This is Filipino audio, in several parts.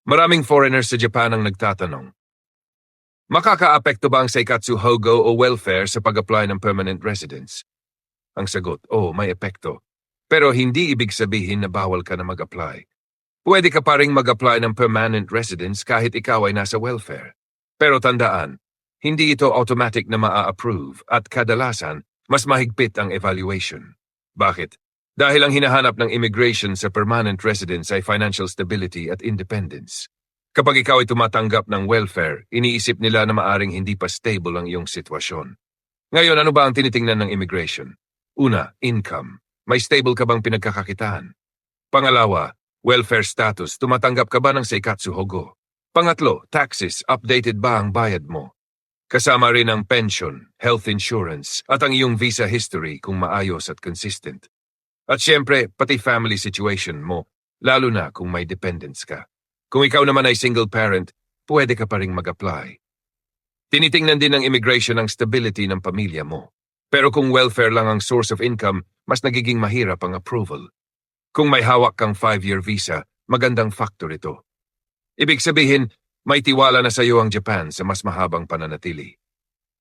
Maraming foreigners sa Japan ang nagtatanong, makakaapekto ba ang Seikatsu Hogo o welfare sa pag-apply ng permanent residence? Ang sagot, may epekto. Pero hindi ibig sabihin na bawal ka na mag-apply. Pwede ka pa ring mag-apply ng permanent residence kahit ikaw ay nasa welfare. Pero tandaan, hindi ito automatic na maa-approve at kadalasan, mas mahigpit ang evaluation. Bakit? Dahil ang hinahanap ng immigration sa permanent residence ay financial stability at independence. Kapag ikaw ay tumatanggap ng welfare, iniisip nila na maaring hindi pa stable ang iyong sitwasyon. Ngayon, ano ba ang tinitingnan ng immigration? Una, income. May stable ka bang pinagkakakitaan? Pangalawa, welfare status. Tumatanggap ka ba ng Seikatsu Hogo? Pangatlo, taxes. Updated ba ang bayad mo? Kasama rin ang pension, health insurance, at ang iyong visa history kung maayos at consistent. At syempre, pati family situation mo, lalo na kung may dependents ka. Kung ikaw naman ay single parent, pwede ka pa ring mag-apply. Tinitingnan din ng immigration ang stability ng pamilya mo. Pero kung welfare lang ang source of income, mas nagiging mahirap ang approval. Kung may hawak kang 5-year visa, magandang factor ito. Ibig sabihin, may tiwala na sa iyo ang Japan sa mas mahabang pananatili.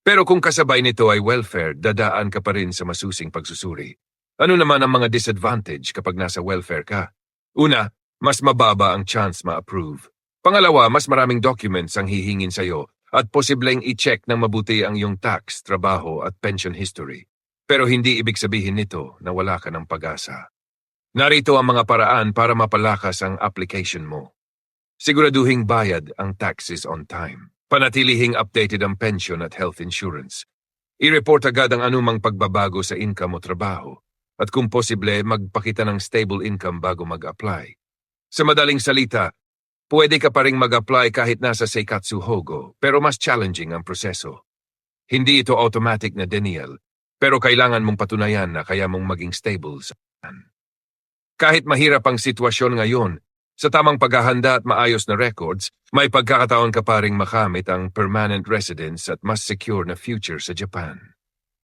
Pero kung kasabay nito ay welfare, dadaan ka pa rin sa masusing pagsusuri. Ano naman ang mga disadvantage kapag nasa welfare ka? Una, mas mababa ang chance ma-approve. Pangalawa, mas maraming documents ang hihingin sa iyo at posibleng i-check ng mabuti ang iyong tax, trabaho at pension history. Pero hindi ibig sabihin nito na wala ka ng pag-asa. Narito ang mga paraan para mapalakas ang application mo. Siguraduhing bayad ang taxes on time. Panatilihing updated ang pension at health insurance. I-report agad ang anumang pagbabago sa income o trabaho. At kung posible, magpakita ng stable income bago mag-apply. Sa madaling salita, pwede ka pa ring mag-apply kahit nasa Seikatsu Hogo, pero mas challenging ang proseso. Hindi ito automatic na denial, pero kailangan mong patunayan na kaya mong maging stable sa Japan. Kahit mahirap ang sitwasyon ngayon, sa tamang paghahanda at maayos na records, may pagkakataon ka pa ring makamit ang permanent residence at mas secure na future sa Japan.